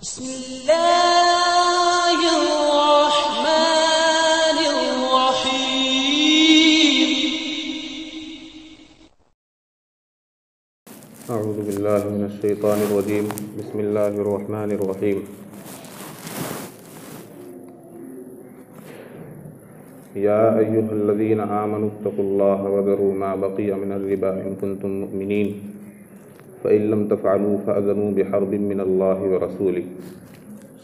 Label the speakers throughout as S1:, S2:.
S1: अऊज़ु बिल्लाहि मिनश्शैतानिर्रजीम। बिस्मिल्लाहिर्रहमानिर्रहीम। या अय्युहल्लज़ीना आमनुत्तक़ुल्लाह वज़रू मा बक़िय मिनर्रिबा इन कुन्तुम मुअ्मिनीन फ़इन लम तफ़अलू फ़अज़नू बिहर्बिन मिनल्लाहि व रसूलिही।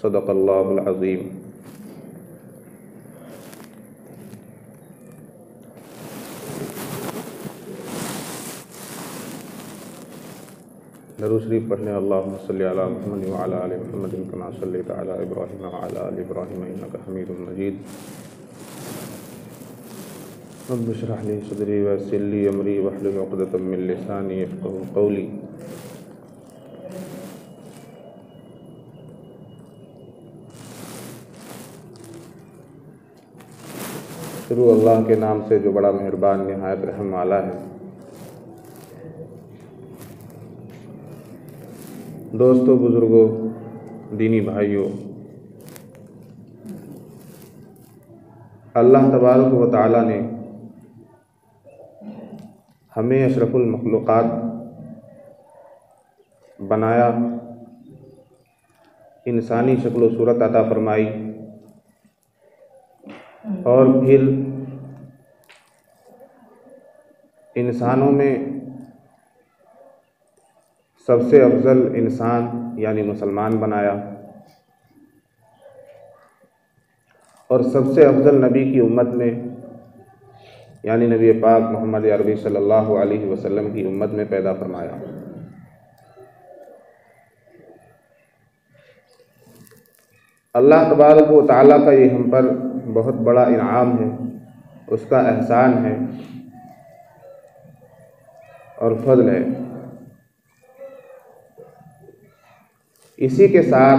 S1: सदक़ल्लाहुल अज़ीम। दरूद शरीफ पढ़ने अल्लाहुम्मा सल्लि अला मुहम्मद व अला आलि मुहम्मद कमा सल्लैता अला इब्राहीम व अला आलि इब्राहीम इन्नका हमीदुम मजीद। रब्बि इश्रह ली सदरी व यस्सिर ली अमरी वहलुल उक़दतम मिन लिसानी यफ़क़हू क़ौली। शुरू अल्लाह के नाम से जो बड़ा मेहरबान निहायत रहम वाला है। दोस्तों, बुज़ुर्गों, दीनी भाइयों, अल्लाह तबारक व तआला ने हमें अशरफुल मखलूक़ात बनाया, इंसानी शक्ल व सूरत अता फरमाई और फिर इंसानों में सबसे अफजल इंसान यानी मुसलमान बनाया और सबसे अफजल नबी की उम्मत में यानी नबी पाक मोहम्मद अरबी सल्लल्लाहु अलैहि वसल्लम की उम्मत में पैदा फरमाया। अल्लाह तबारक व तआला का ये हम पर बहुत बड़ा इनाम है, उसका एहसान है और फज़ल है। इसी के साथ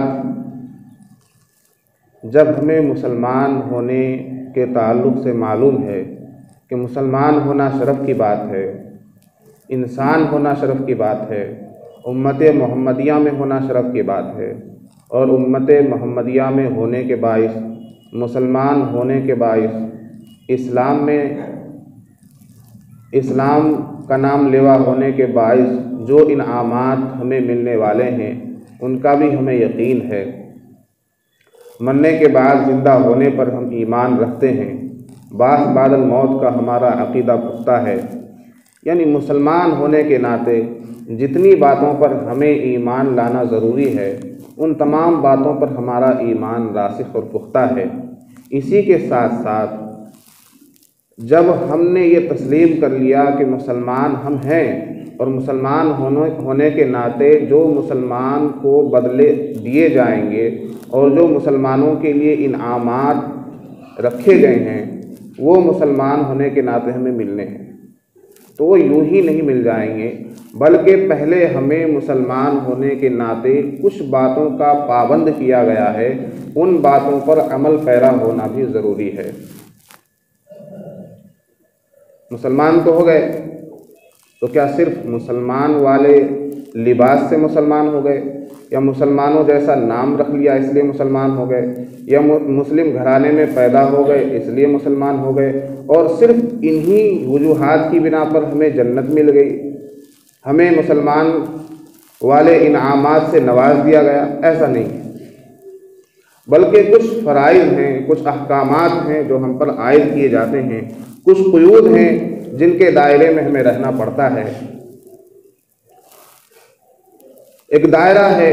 S1: जब हमें मुसलमान होने के ताल्लुक़ से मालूम है कि मुसलमान होना शरफ़ की बात है, इंसान होना शरफ़ की बात है, उम्मत मोहम्मदिया में होना शरफ़ की बात है और उम्मत मोहम्मदिया में होने के बाइस, मुसलमान होने के बाइस, इस्लाम में इस्लाम का नाम लेवा होने के बाइस जो इनामात हमें मिलने वाले हैं उनका भी हमें यकीन है। मरने के बाद ज़िंदा होने पर हम ईमान रखते हैं। बास बादल मौत का हमारा अक़ीदा पुख्ता है। यानी मुसलमान होने के नाते जितनी बातों पर हमें ईमान लाना ज़रूरी है उन तमाम बातों पर हमारा ईमान रासिख़ और पुख्ता है। इसी के साथ साथ जब हमने ये तस्लीम कर लिया कि मुसलमान हम हैं और मुसलमान होने के नाते जो मुसलमान को बदले दिए जाएंगे और जो मुसलमानों के लिए इनामात रखे गए हैं वो मुसलमान होने के नाते हमें मिलने हैं, तो वो यूं ही नहीं मिल जाएंगे, बल्कि पहले हमें मुसलमान होने के नाते कुछ बातों का पाबंद किया गया है, उन बातों पर अमल पैरा होना भी ज़रूरी है। मुसलमान तो हो गए, तो क्या सिर्फ मुसलमान वाले लिबास से मुसलमान हो गए या मुसलमानों जैसा नाम रख लिया इसलिए मुसलमान हो गए या मुस्लिम घराने में पैदा हो गए इसलिए मुसलमान हो गए और सिर्फ इन्हीं वजूहात की बिना पर हमें जन्नत मिल गई, हमें मुसलमान वाले इनामात से नवाज दिया गया? ऐसा नहीं है, बल्कि कुछ फ़राइज़ हैं, कुछ अहकामात हैं जो हम पर आयद किए जाते हैं, कुछ क़ुयूद हैं जिनके दायरे में हमें रहना पड़ता है। एक दायरा है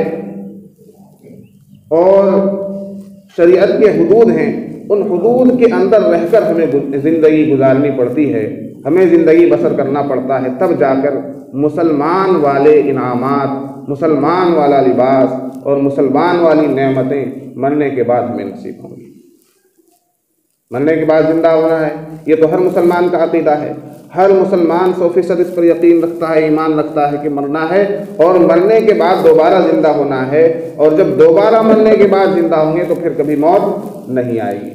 S1: और शरीयत के हुदूद हैं, उन हुदूद के अंदर रहकर हमें ज़िंदगी गुजारनी पड़ती है, हमें ज़िंदगी बसर करना पड़ता है, तब जाकर मुसलमान वाले इनामात, मुसलमान वाला लिबास और मुसलमान वाली नेमतें मरने के बाद हमें नसीब होंगी। मरने के बाद ज़िंदा होना है, ये तो हर मुसलमान का अक़ीदा है। हर मुसलमान 100% इस पर यकीन रखता है, ईमान रखता है कि मरना है और मरने के बाद दोबारा ज़िंदा होना है, और जब दोबारा मरने के बाद ज़िंदा होंगे तो फिर कभी मौत नहीं आएगी।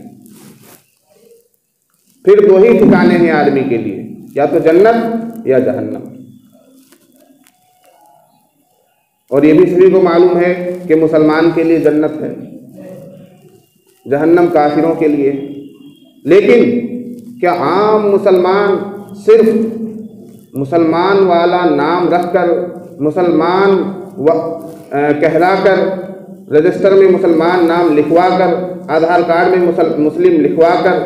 S1: फिर दो ही ठिकाने हैं आदमी के लिए, या तो जन्नत या जहन्नम। और ये भी सभी को मालूम है कि मुसलमान के लिए जन्नत है, जहन्नम काफिरों के लिए। लेकिन क्या आम मुसलमान सिर्फ मुसलमान वाला नाम रखकर, मुसलमान कहलाकर, रजिस्टर में मुसलमान नाम लिखवाकर, आधार कार्ड में मुस्लिम लिखवाकर,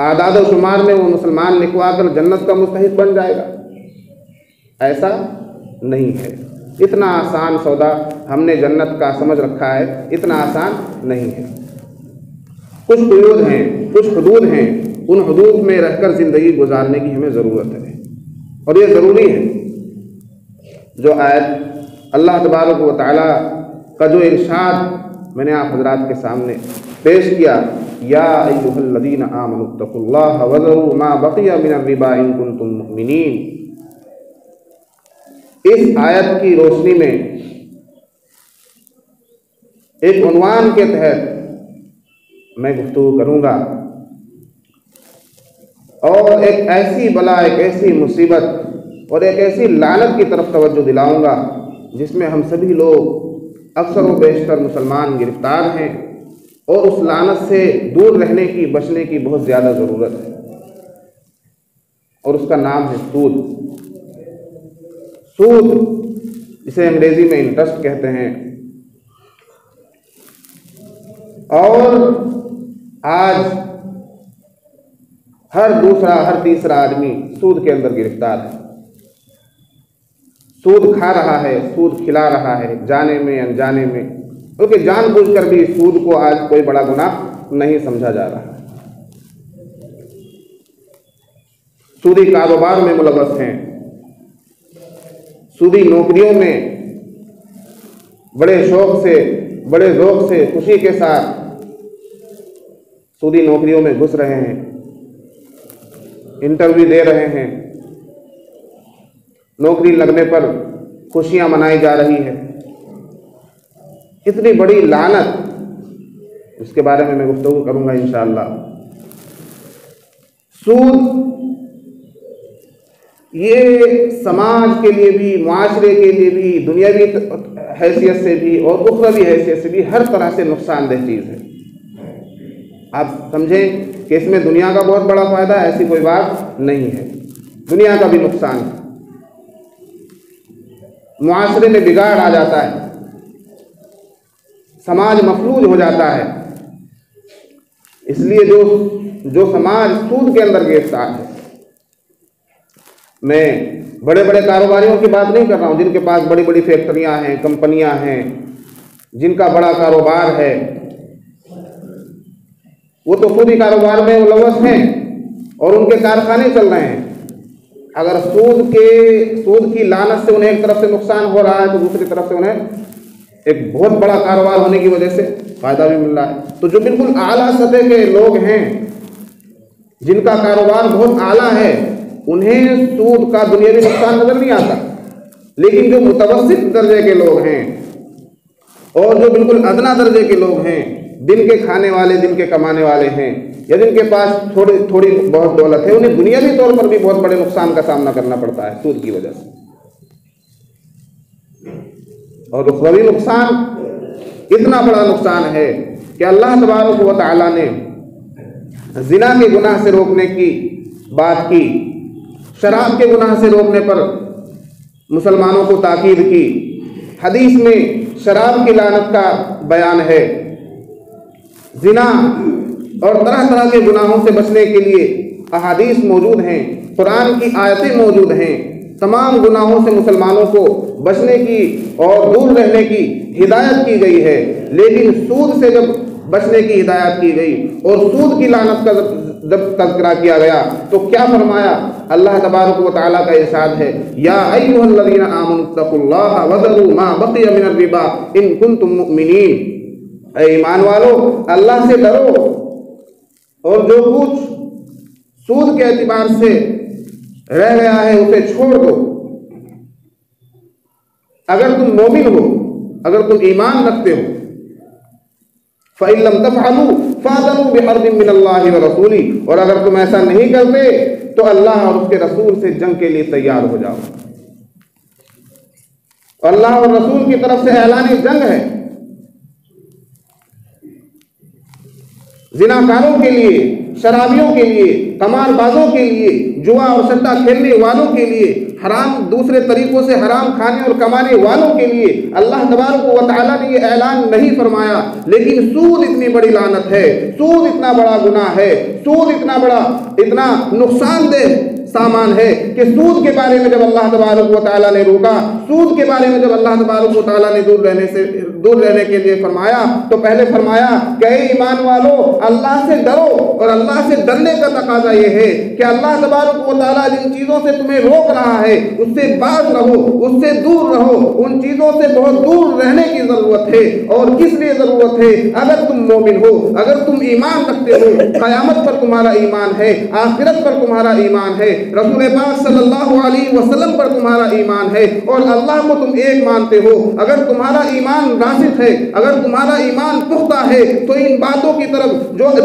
S1: आदाद व शुमार में वो मुसलमान लिखवाकर जन्नत का मुस्तहिक बन जाएगा? ऐसा नहीं है। इतना आसान सौदा हमने जन्नत का समझ रखा है, इतना आसान नहीं है। कुछ क़ुयूद हैं, कुछ हुदूद हैं, उन हुदूद में रहकर ज़िंदगी गुजारने की हमें ज़रूरत है और ये ज़रूरी है। जो आयत अल्लाह तबारक व तआला का जो इरशाद मैंने आप हज़रात के सामने पेश किया, या अय्युहल्लज़ीना आमनुत्तक़ुल्लाह वज़रू मा बक़िया मिनर-रिबा इन कुंतुम मुमिनीन, इस आयत की रोशनी में एक उन्वान के तहत मैं गुफ्तगू करूँगा और एक ऐसी बला, एक ऐसी मुसीबत और एक ऐसी लानत की तरफ तवज्जो दिलाऊँगा जिसमें हम सभी लोग अक्सर व बेशतर मुसलमान गिरफ्तार हैं और उस लानत से दूर रहने की, बचने की बहुत ज़्यादा ज़रूरत है। और उसका नाम है सूद। सूद, इसे अंग्रेज़ी में इंटरेस्ट कहते हैं। और आज हर दूसरा, हर तीसरा आदमी सूद के अंदर गिरफ्तार है। सूद खा रहा है, सूद खिला रहा है, जाने में अनजाने में, बल्कि जानबूझकर भी सूद को आज कोई बड़ा गुनाह नहीं समझा जा रहा है। सूदी कारोबार में मुलव्वस हैं, सूदी नौकरियों में बड़े शौक से, बड़े ज़ौक़ से, खुशी के साथ सूदी नौकरियों में घुस रहे हैं, इंटरव्यू दे रहे हैं, नौकरी लगने पर खुशियां मनाई जा रही है। इतनी बड़ी लानत, इसके बारे में मैं गुफ्तगू करूंगा इंशाअल्लाह। सूद ये समाज के लिए भी, मुआशरे के लिए भी, दुनियावी हैसियत से भी और उखरवी हैसियत से भी हर तरह से नुकसानदेह चीज़ है। आप समझें कि इसमें दुनिया का बहुत बड़ा फ़ायदा है, ऐसी कोई बात नहीं है। दुनिया का भी नुकसान है, मुआशरे में बिगाड़ आ जाता है, समाज मफलूज हो जाता है। इसलिए जो समाज सूद के अंदर गिरफ्तार है, मैं बड़े बड़े कारोबारियों की बात नहीं कर रहा हूँ जिनके पास बड़ी बड़ी फैक्ट्रियाँ हैं, कंपनियाँ हैं, जिनका बड़ा कारोबार है, वो तो सूदी कारोबार में मुलव्वस हैं और उनके कारखाने चल रहे हैं। अगर सूद की लानत से उन्हें एक तरफ से नुकसान हो रहा है तो दूसरी तरफ से उन्हें एक बहुत बड़ा कारोबार होने की वजह से फ़ायदा भी मिल रहा है। तो जो बिल्कुल आला सतह के लोग हैं, जिनका कारोबार बहुत आला है, उन्हें सूद का दुनियावी नुकसान नजर नहीं आता। लेकिन जो मुतवस्सित दर्जे के लोग हैं और जो बिल्कुल अदना दर्जे के लोग हैं, दिन के खाने वाले, दिन के कमाने वाले हैं, या जिनके पास थोड़ी बहुत दौलत है, उन्हें दुनियावी तौर पर भी बहुत बड़े नुकसान का सामना करना पड़ता है सूद की वजह से। और उखरवी नुकसान इतना बड़ा नुकसान है कि अल्लाह तबारक व तआला ने जिना के गुनाह से रोकने की बात की, शराब के गुनाह से रोकने पर मुसलमानों को ताकीद की। हदीस में शराब की लानत का बयान है। जिना और तरह तरह के गुनाहों से बचने के लिए अहादीस मौजूद हैं, कुरान की आयतें मौजूद हैं। तमाम गुनाहों से मुसलमानों को बचने की और दूर रहने की हिदायत की गई है। लेकिन सूद से जब बचने की हिदायत की गई और सूद की लानत का जब तज़किरा किया गया तो क्या फरमाया? अल्लाह तबारक व तआला का इरशाद है, या अय्युहल्लज़ीना आमनुत्तक़ुल्लाह वज़रू मा बक़िया मिनर-रिबा इन कुंतुम मुमिनीन। ऐ ईमान वालो, अल्लाह से डरो और जो कुछ सूद के एतबार से रह गया है उसे छोड़ दो। अगर तुम मोमिन हो, अगर तुम ईमान रखते हो, फ़इन लम तफ़अलू फ़अज़नू बिहर्बिन मिनल्लाहि व रसूली, और अगर तुम ऐसा नहीं करते तो अल्लाह और उसके रसूल से जंग के लिए तैयार हो जाओ। अल्लाह और रसूल की तरफ से ऐलान जंग है। जिनाकारों के लिए, शराबियों के लिए, कमारबाजों के लिए, जुआ और सट्टा खेलने वालों के लिए, हराम दूसरे तरीकों से हराम खाने और कमाने वालों के लिए अल्लाह तबारक व तआला ने ये ऐलान नहीं फरमाया। लेकिन सूद इतनी बड़ी लानत है, सूद इतना बड़ा गुनाह है, सूद इतना नुकसानदेह सामान है कि सूद के बारे में जब अल्लाह तबारक व तआला ने रोका, सूद के बारे में जब अल्लाह तबारक व तआला ने दूर रहने के लिए फरमाया, तो पहले फरमाया कि ईमान वालों, अल्लाह से डरो। और अल्लाह से डरने का तकाजा ये है कि अल्लाह तबारक व तआला जिन चीज़ों से तुम्हें रोक रहा है उससे बाज रहो, उससे दूर रहो। उन चीज़ों से बहुत दूर रहने की ज़रूरत है। और किस लिए ज़रूरत है? अगर तुम मोमिन हो, अगर तुम ईमान रखते हो, क़यामत पर तुम्हारा ईमान है, आखिरत पर तुम्हारा ईमान है, रसूल पाक सल्लल्लाहु अलैहि वसल्लम पर तुम्हारा ईमान है और अल्लाह को तुम एक मानते हो, अगर तुम्हारा ईमान रासिख है, अगर तुम्हारा ईमान पुख्ता है, तो इन बातों की तरफ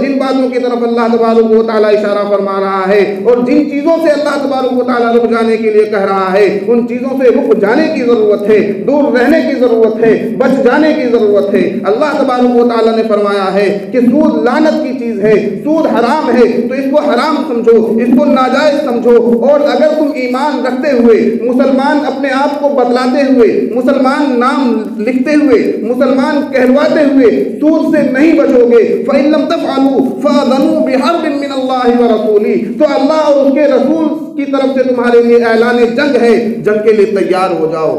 S1: जिन बातों की तरफ अल्लाह तबारक व तआला इशारा फरमा रहा है और जिन चीज़ों से अल्लाह तबारक व तआला रुक जाने के लिए कह रहा है, उन चीज़ों से रुक जाने की ज़रूरत है, दूर रहने की ज़रूरत है, बच जाने की ज़रूरत है। अल्लाह तबारक व तआला ने फरमाया है कि सूद लानत की चीज़ है, सूद हराम है, तो इसको हराम समझो, इसको नाजायज़ समझो। और अगर तुम ईमान रखते हुए, मुसलमान अपने आप को बतलाते हुए, मुसलमान नाम लिखते हुए, मुसलमान कहलवाते हुए सूद से नहीं बचोगे, फ़इन लम तफ़अलू फ़अज़नू बिहर्बिन मिनल्लाहि व रसूली, तो अल्लाह और उसके रसूल की तरफ से तुम्हारे लिए ऐलान जंग है, जंग के लिए तैयार हो जाओ।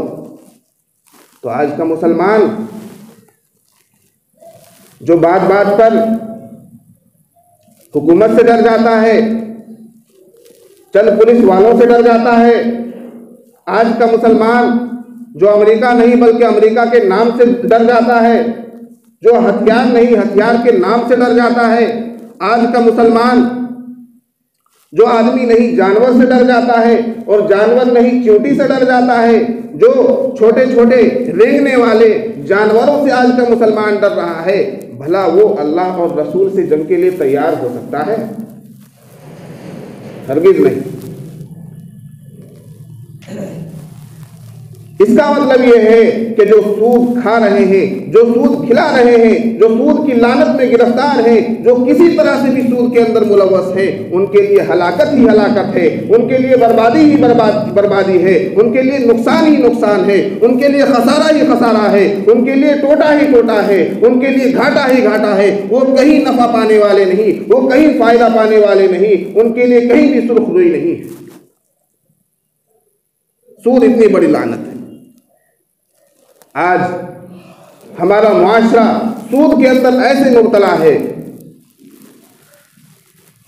S1: तो आज का मुसलमान जो बात बात पर हुकूमत से डर जाता है, चंद पुलिस वालों से डर जाता है, आज का मुसलमान जो अमेरिका नहीं बल्कि अमेरिका के नाम से डर जाता है, जो हथियार नहीं हथियार के नाम से डर जाता है, आज का मुसलमान जो आदमी नहीं जानवर से डर जाता है और जानवर नहीं चींटी से डर जाता है, जो छोटे छोटे रेंगने वाले जानवरों से आज का मुसलमान डर रहा है, भला वो अल्लाह और रसूल से जंग के लिए तैयार हो सकता है? हरगिज़ नहीं। इसका मतलब यह है कि जो सूद खा रहे हैं, जो सूद खिला रहे हैं, जो सूद की लानत में गिरफ्तार हैं, जो किसी तरह से भी सूद के अंदर मुलव्वस है, उनके लिए हलाकत ही हलाकत है, उनके लिए बर्बादी ही बर्बादी है, उनके लिए नुकसान ही नुकसान है, उनके लिए खसारा ही खसारा है, उनके लिए टोटा ही टोटा है, उनके लिए घाटा ही घाटा है। वो कहीं नफा पाने वाले नहीं, वो कहीं फायदा पाने वाले नहीं, उनके लिए कहीं भी सुरखरुई नहीं। सूद इतनी बड़ी लानत है। आज हमारा मुआशरा सूद के अंदर ऐसे मुब्तला है,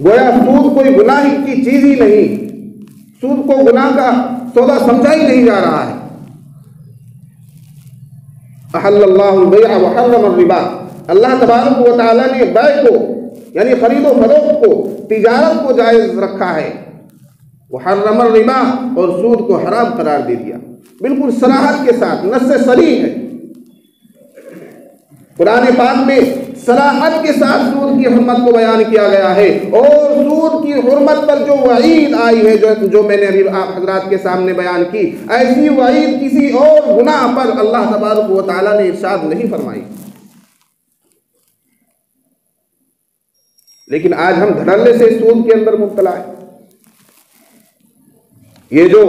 S1: गोया सूद कोई गुनाह की चीज ही नहीं, सूद को गुनाह का सौदा समझा ही नहीं जा रहा है। अहल्लल्लाहुल बैअ व हर्रमर रिबा, अल्लाह तबारक व तआला ने बैअ को यानी खरीदो फरोख्त को, तिजारत को जायज़ रखा है, व हर्रमर रिबा, और सूद को हराम करार दे दिया। बिल्कुल सराहत के साथ, नस्से सरीह है, कुरान पाक में सराहत के साथ सूद की हुर्मत को बयान किया गया है। और सूद की हुर्मत पर जो वईद आई है, जो मैंने अभी आप हजरात के सामने बयान की, ऐसी वईद किसी और गुनाह पर अल्लाह तबारक व तआला ने इरशाद नहीं फरमाई। लेकिन आज हम धड़ल्ले से सूद के अंदर मुब्तला है। ये जो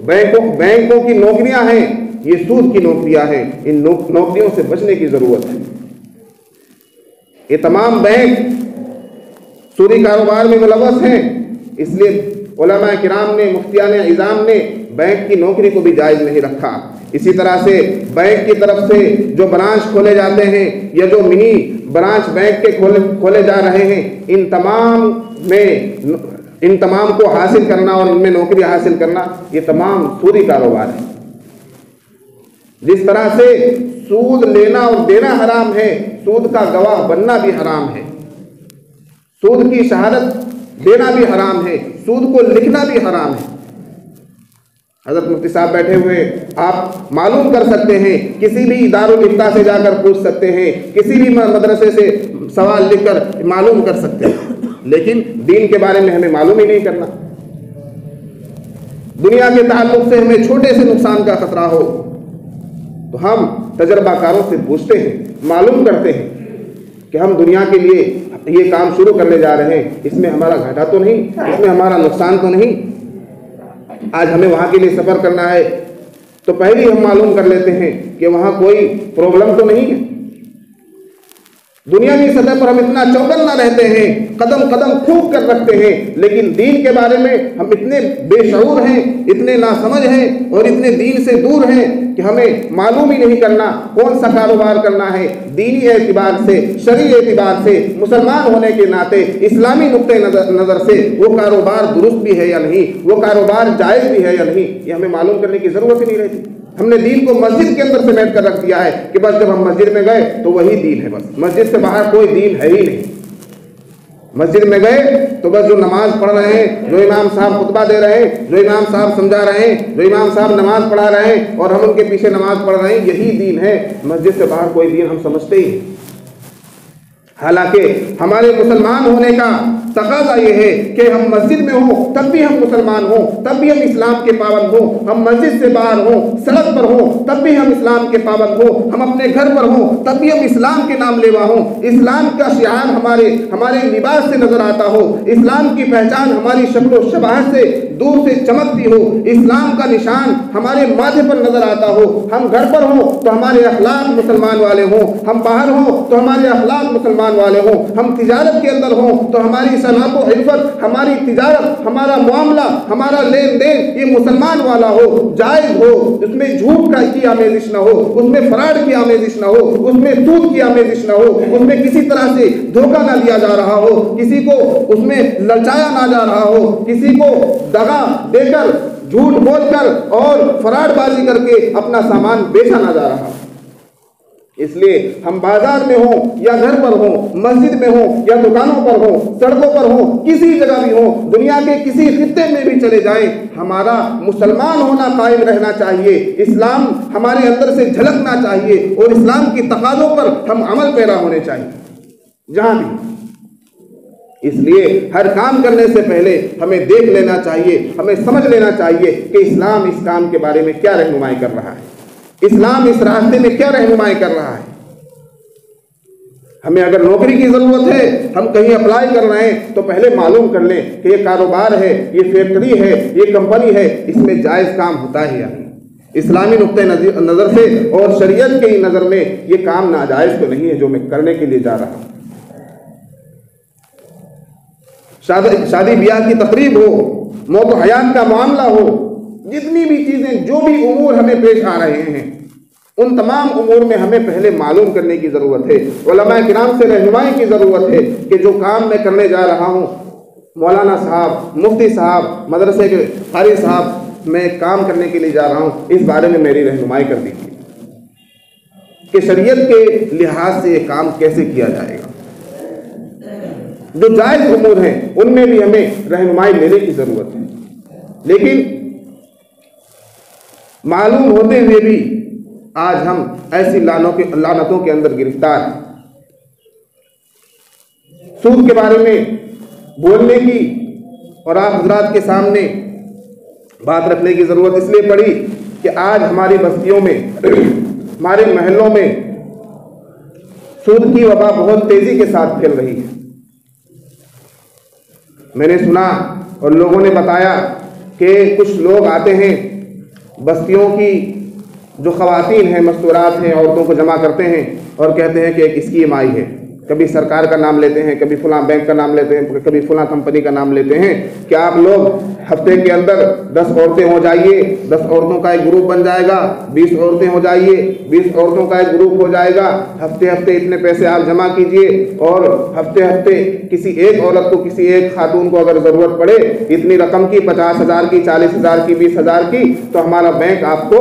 S1: बैंकों की नौकरियां हैं, ये सूद की नौकरियां हैं। इन नौकरियों से बचने की जरूरत है। ये तमाम बैंक सूदी कारोबार में मुलव्वस हैं, इसलिए उलमा किराम ने, मुफ्तियान इज़ाम ने बैंक की नौकरी को भी जायज़ नहीं रखा। इसी तरह से बैंक की तरफ से जो ब्रांच खोले जाते हैं या जो मिनी ब्रांच बैंक के खोले जा रहे हैं, इन तमाम को हासिल करना और इनमें नौकरी हासिल करना, ये तमाम सूदी कारोबार है। जिस तरह से सूद लेना और देना हराम है, सूद का गवाह बनना भी हराम है, सूद की शहादत देना भी हराम है, सूद को लिखना भी हराम है। हज़रत मुफ्ती साहब बैठे हुए, आप मालूम कर सकते हैं, किसी भी इदारुल इफ्ता से जाकर पूछ सकते हैं, किसी भी मदरसे से सवाल लिखकर मालूम कर सकते हैं, लेकिन दीन के बारे में हमें मालूम ही नहीं करना। दुनिया के ताल्लुक से हमें छोटे से नुकसान का खतरा हो, तो हम तजर्बाकारों से पूछते हैं, मालूम करते हैं कि हम दुनिया के लिए ये काम शुरू करने जा रहे हैं, इसमें हमारा घाटा तो नहीं, इसमें हमारा नुकसान तो नहीं। आज हमें वहाँ के लिए सफ़र करना है तो पहले ही हम मालूम कर लेते हैं कि वहाँ कोई प्रॉब्लम तो नहीं है। दुनिया की सतह पर हम इतना चौकन्ना रहते हैं, कदम कदम फूंक कर रखते हैं, लेकिन दीन के बारे में हम इतने बेशऊर हैं, इतने नासमझ हैं और इतने दीन से दूर हैं कि हमें मालूम ही नहीं करना कौन सा कारोबार करना है। दीनी एतबार से, शरई एतबार से, मुसलमान होने के नाते, इस्लामी नुक्ते नज़र से वो कारोबार दुरुस्त भी है या नहीं, वो कारोबार जायज़ भी है या नहीं, ये हमें मालूम करने की ज़रूरत ही नहीं रहती। हमने दीन को मस्जिद के अंदर समेट कर रख दिया है कि बस जब हम मस्जिद में गए तो वही दीन है, बस मस्जिद से बाहर कोई दीन है ही नहीं। मस्जिद में गए तो बस जो नमाज पढ़ रहे हैं, जो इमाम साहब खुतबा दे रहे हैं, जो इमाम साहब समझा रहे हैं, जो इमाम साहब नमाज पढ़ा रहे हैं और हम उनके पीछे नमाज पढ़ रहे हैं, यही दीन है। मस्जिद से बाहर कोई दीन हम समझते ही नहीं। हालांकि हमारे मुसलमान होने का तकाजा ये है कि हम मस्जिद में हों तब भी हम मुसलमान हों, तब भी हम इस्लाम के पाबंद हों, हम मस्जिद से बाहर हों, सड़क पर हों तब भी हम इस्लाम के पाबंद हों, हम अपने घर पर हों तब भी हम इस्लाम के नाम लेवा हों, इस्लाम का शिआर हमारे लिबास से नजर आता हो, इस्लाम की पहचान हमारी शक्ल शबाह से दूर से चमकती हो, इस्लाम का निशान हमारे माथे पर नजर आता हो। हम घर पर हों तो हमारे अखलाक मुसलमान वाले हों, हम बाहर हों तो हमारे अखलाक मुसलमान वाले हों, हम तिजारत के अंदर हों तो हमारी सनात व हिफ़्ज़, हमारी तिजारत, हमारा मामला, हमारा लेन देन ये मुसलमान वाला हो, जायज़ हो, उसमें झूठ की आमेजिश ना हो, उसमें फराड की आमेजिश ना हो, उसमें सूद की आमेजिश ना हो, उसमें किसी तरह से धोखा ना दिया जा रहा हो, किसी को उसमें ललचाया ना जा रहा हो, किसी को दगा देकर, झूठ बोलकर और फराडबाजी करके अपना सामान बेचा ना जा रहा। इसलिए हम बाजार में हों या घर पर हों, मस्जिद में हों या दुकानों पर हों, सड़कों पर हों, किसी जगह भी हों, दुनिया के किसी खित्ते में भी चले जाएं, हमारा मुसलमान होना कायम रहना चाहिए, इस्लाम हमारे अंदर से झलकना चाहिए और इस्लाम की तकाज़ों पर हम अमल पैरा होने चाहिए जहाँ भी। इसलिए हर काम करने से पहले हमें देख लेना चाहिए, हमें समझ लेना चाहिए कि इस्लाम इस काम के बारे में क्या रहनुमाई कर रहा है, इस्लाम इस रास्ते में क्या रहनुमाई कर रहा है। हमें अगर नौकरी की ज़रूरत है, हम कहीं अप्लाई कर रहे हैं तो पहले मालूम कर लें कि ये कारोबार है, ये फैक्ट्री है, ये कंपनी है, इसमें जायज़ काम होता है या नहीं, इस्लामी नुक्ते नज़र से और शरीयत की नज़र में ये काम नाजायज़ तो नहीं है जो मैं करने के लिए जा रहा हूँ। शादी ब्याह की तकरीब हो, मौत हयात का मामला हो, जितनी भी चीज़ें, जो भी उमूर हमें पेश आ रहे हैं, उन तमाम उमूर में हमें पहले मालूम करने की ज़रूरत है, उलमाए किराम से रहनुमाई की ज़रूरत है कि जो काम मैं करने जा रहा हूँ, मौलाना साहब, मुफ्ती साहब, मदरसे के कारी साहब, मैं काम करने के लिए जा रहा हूँ, इस बारे में मेरी रहनुमाई कर दीजिए कि शरीयत के लिहाज से ये काम कैसे किया जाएगा। जो जायज़ उमूर हैं उनमें भी हमें रहनुमाई लेने की ज़रूरत है, लेकिन मालूम होते हुए भी आज हम ऐसी लानतों के अंदर गिरफ्तार हैं। सूद के बारे में बोलने की और आप हजरात के सामने बात रखने की ज़रूरत इसलिए पड़ी कि आज हमारी बस्तियों में, हमारे महलों में सूद की वबा बहुत तेज़ी के साथ फैल रही है। मैंने सुना और लोगों ने बताया कि कुछ लोग आते हैं, बस्तियों की जो ख़वातीन हैं, मस्तूरात हैं, औरतों को जमा करते हैं और कहते हैं कि एक स्कीम आई है, कभी सरकार का नाम लेते हैं, कभी फलां बैंक का नाम लेते हैं, कभी फलां कंपनी का नाम लेते हैं कि आप लोग हफ्ते के अंदर 10 औरतें हो जाइए, 10 औरतों का एक ग्रुप बन जाएगा, 20 औरतें हो जाइए, 20 औरतों का एक ग्रुप हो जाएगा, हफ्ते हफ्ते इतने पैसे आप जमा कीजिए और हफ्ते हफ्ते किसी एक औरत को, किसी एक खातून को अगर ज़रूरत पड़े इतनी रकम की, 50,000 की, 40,000 की, 20,000 की, तो हमारा बैंक आपको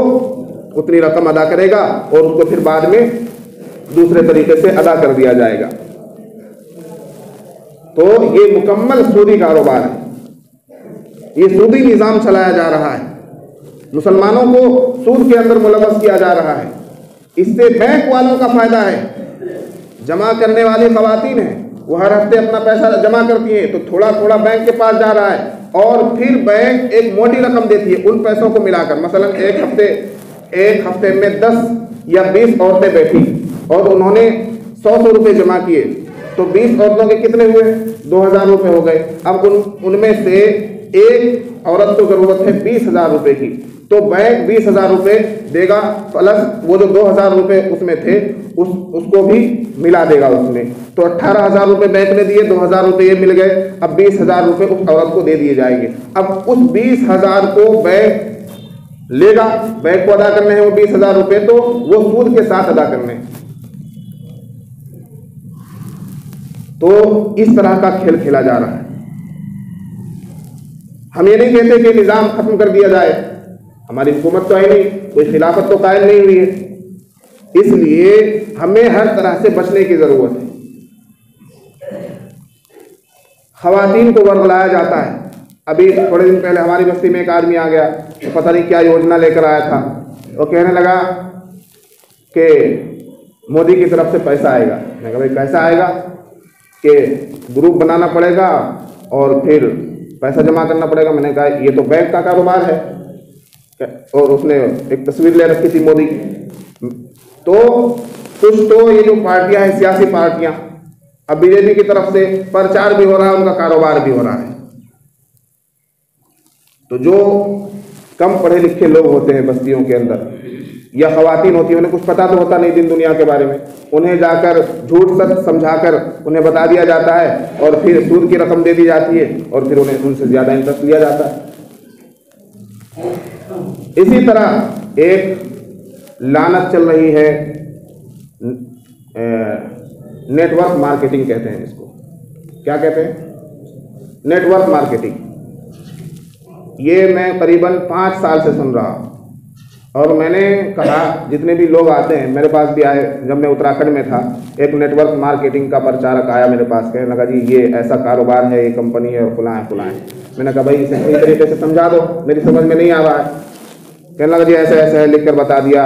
S1: उतनी रकम अदा करेगा और उसको फिर बाद में दूसरे तरीके से अदा कर दिया जाएगा। तो ये मुकम्मल सूदी कारोबार है, ये सूदी निज़ाम चलाया जा रहा है, मुसलमानों को सूद के अंदर मुलव्वस किया जा रहा है। इससे बैंक वालों का फ़ायदा है। जमा करने वाली ख़वातीन हैं, वो हर हफ्ते अपना पैसा जमा करती हैं, तो थोड़ा थोड़ा बैंक के पास जा रहा है और फिर बैंक एक मोटी रकम देती है उन पैसों को मिलाकर। मसलन एक हफ्ते में 10 या 20 औरतें बैठी और उन्होंने 100 रुपये जमा किए, तो 20 औरतों के कितने हुए? 2000 रुपये हो गए। अब उनमें से एक औरत को जरूरत है 20,000 रुपये की, तो बैंक 20,000 रुपये देगा, प्लस वो जो 2,000 रुपये उसमें थे उसको भी मिला देगा उसमें। तो 18,000 रुपये बैंक ने दिए, 2,000 रुपये ये मिल गए। अब 20,000 रुपये उस औरत को दे दिए जाएंगे। अब उस 20,000 को बैंक लेगा, बैंक को अदा करने हैं वो 20,000 रुपये, तो वो सूद के साथ अदा करने हैं। तो इस तरह का खेल खेला जा रहा है। हम ये नहीं कहते कि निजाम खत्म कर दिया जाए, हमारी हुकूमत तो है नहीं, कोई खिलाफत तो कायम नहीं हुई है, इसलिए हमें हर तरह से बचने की जरूरत है। खवातीन को वर्गलाया जाता है। अभी थोड़े दिन पहले हमारी बस्ती में एक आदमी आ गया, तो पता नहीं क्या योजना लेकर आया था, वो कहने लगा कि मोदी की तरफ से पैसा आएगा। मैंने कहा भाई कैसा आएगा? कि ग्रुप बनाना पड़ेगा और फिर पैसा जमा करना पड़ेगा। मैंने कहा ये तो बैंक का कारोबार है, और उसने एक तस्वीर ले रखी थी मोदी की। तो कुछ तो ये जो पार्टियां हैं, सियासी पार्टियां, अब बीजेपी की तरफ से प्रचार भी हो रहा है, उनका कारोबार भी हो रहा है। तो जो कम पढ़े लिखे लोग होते हैं बस्तियों के अंदर, या खवातीन होती है, उन्हें कुछ पता तो होता नहीं दिन दुनिया के बारे में, उन्हें जाकर झूठ सच समझाकर उन्हें बता दिया जाता है और फिर सूद की रकम दे दी जाती है और फिर उन्हें उनसे ज़्यादा इंटरेस्ट लिया जाता है। इसी तरह एक लानत चल रही है, नेटवर्क मार्केटिंग कहते हैं इसको। क्या कहते हैं? Network marketing. ये मैं करीबन 5 साल से सुन रहा हूँ, और मैंने कहा जितने भी लोग आते हैं, मेरे पास भी आए, जब मैं उत्तराखंड में था, एक नेटवर्क मार्केटिंग का प्रचारक आया मेरे पास, कहने लगा जी ये ऐसा कारोबार है, ये कंपनी है और फलां है। मैंने कहा भाई इसे सही तरीके से समझा दो, मेरी समझ में नहीं आ रहा है। कहने लगा जी ऐसा ऐसा है, लिख कर बता दिया,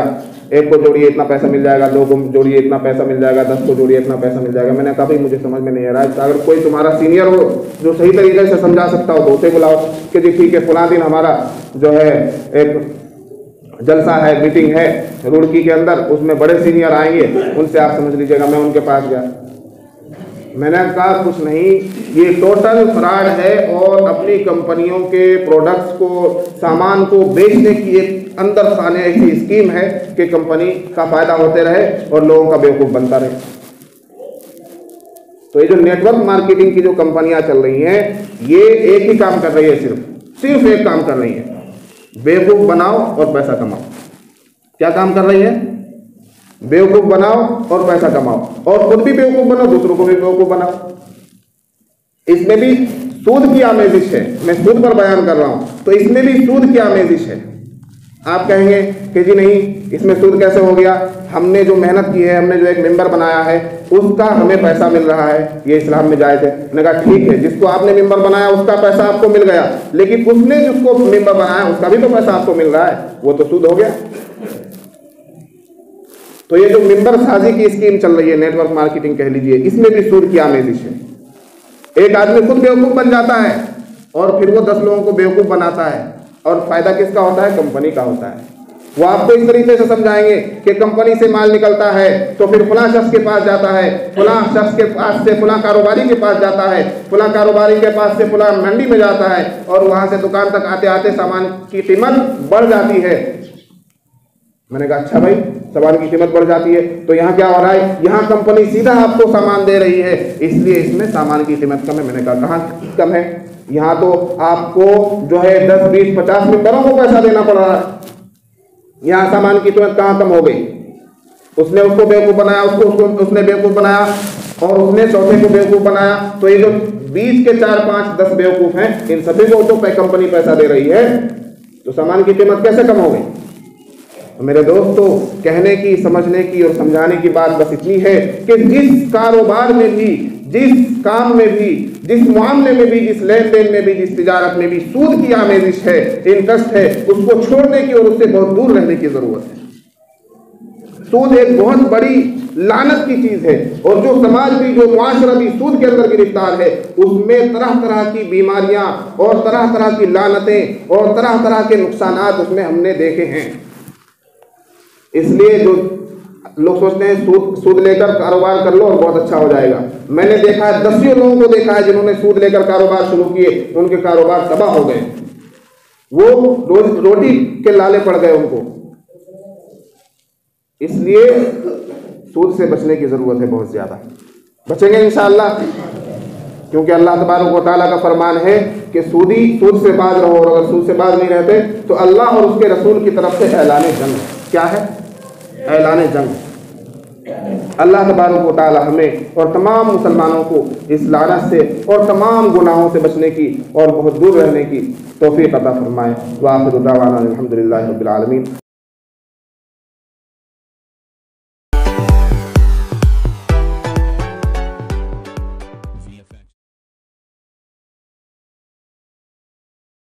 S1: एक को जोड़िए इतना पैसा मिल जाएगा, 2 को जोड़िए इतना पैसा मिल जाएगा, 10 को जोड़िए इतना पैसा मिल जाएगा। मैंने कहा भाई मुझे समझ में नहीं आ रहा है, अगर कोई तुम्हारा सीनियर हो जो सही तरीके से समझा सकता हो तो उसे बुलाओ कि जी ठीक है फलां दिन हमारा जो है एक जलसा है, मीटिंग है रुड़की के अंदर, उसमें बड़े सीनियर आएंगे, उनसे आप समझ लीजिएगा। मैं उनके पास गया, मैंने कहा कुछ नहीं, ये टोटल फ्रॉड है और अपनी कंपनियों के प्रोडक्ट्स को, सामान को बेचने की एक अंदर खाने ऐसी स्कीम है कि कंपनी का फायदा होते रहे और लोगों का बेवकूफ़ बनता रहे। तो ये जो नेटवर्क मार्केटिंग की जो कंपनियां चल रही हैं, ये एक ही काम कर रही है, सिर्फ एक काम कर रही है, बेवकूफ़ बनाओ और पैसा कमाओ। क्या काम कर रही है? बेवकूफ़ बनाओ और पैसा कमाओ, और खुद भी बेवकूफ़ बनो, दूसरों को भी बेवकूफ़ बनाओ। इसमें भी सूद की आमेजिश है, मैं सूद पर बयान कर रहा हूं, तो इसमें भी सूद की आमेजिश है। आप कहेंगे कि जी नहीं, इसमें सूद कैसे हो गया? हमने जो मेहनत की है, हमने जो एक मेंबर बनाया है, उसका हमें पैसा मिल रहा है, ये इस्लाम में जायज़ है। मैंने कहा ठीक है, जिसको आपने मेंबर बनाया उसका पैसा आपको मिल गया, लेकिन उसने जिसको मेंबर बनाया उसका भी तो पैसा आपको मिल रहा है, वो तो सूद हो गया। तो ये जो मेंबर साजी की स्कीम चल रही है, नेटवर्क मार्केटिंग कह लीजिए, इसमें भी सूद की आमेजिश है। एक आदमी खुद बेवकूफ़ बन जाता है और फिर वो 10 लोगों को बेवकूफ़ बनाता है, और फायदा किसका होता है? कंपनी का होता है। वो आपको इस तरीके से समझाएंगे कि कंपनी से माल निकलता है तो फिर फलां शख्स के पास जाता है, फलां शख्स के पास से फलां कारोबारी के पास जाता है, फलां कारोबारी के पास से फलां मंडी में जाता है, और वहां से दुकान तक आते आते सामान की कीमत बढ़ जाती है। मैंने कहा अच्छा भाई, सामान की कीमत बढ़ जाती है तो यहाँ क्या हो रहा है? यहाँ कंपनी सीधा आपको सामान दे रही है, इसलिए इसमें सामान की कीमत कम है। मैंने कहा कहाँ कम है? यहाँ तो आपको जो है 10, 20, 50 मेंबरों को पैसा देना पड़ रहा है, यहाँ सामान की कीमत कहाँ कम हो गई? उसने उसको बेवकूफ़ बनाया, उसने बेवकूफ़ बनाया, और उसने चौथे को बेवकूफ़ बनाया। तो ये जो बीच के 4, 5, 10 बेवकूफ़ हैं, इन सभी को तो कंपनी पैसा दे रही है, तो सामान की कीमत कैसे कम हो गई? तो मेरे दोस्तों, कहने की, समझने की और समझाने की बात बस इतनी है कि जिस कारोबार में भी, जिस काम में भी, जिस मामले में भी, जिस लेन देन में भी, जिस तिजारत में भी सूद की आमेजिश है, इंटरेस्ट है, उसको छोड़ने की और उससे बहुत दूर रहने की जरूरत है। सूद एक बहुत बड़ी लानत की चीज है, और जो समाज भी, जो मुआशरा भी सूद के अंदर गिरफ्तार है, उसमें तरह तरह की बीमारियां और तरह तरह की लानतें और तरह तरह के नुकसानात उसमें हमने देखे हैं। इसलिए जो लोग सोचते हैं सूद लेकर कारोबार कर लो और बहुत अच्छा हो जाएगा। मैंने देखा है, दसियों लोगों को देखा है जिन्होंने सूद लेकर कारोबार शुरू किए, उनके कारोबार तबाह हो गए। वो रोटी के लाले पड़ गए उनको। इसलिए सूद से बचने की ज़रूरत है, बहुत ज़्यादा बचेंगे इंशाअल्लाह, क्योंकि अल्लाह तबारक व तआला का फरमान है कि सूद से बाज रहो, और अगर सूद से बाज नहीं रहते तो अल्लाह और उसके रसूल की तरफ से ऐलान जंग। क्या है ऐलान जंग? अल्लाह तबारक व तआला हमें और तमाम मुसलमानों को इस लानत से और तमाम गुनाहों से बचने की और बहुत दूर रहने की तौफीक अता फरमाए। व आखिरु दावाना अल्हम्दुलिल्लाहि रब्बिल आलमीन।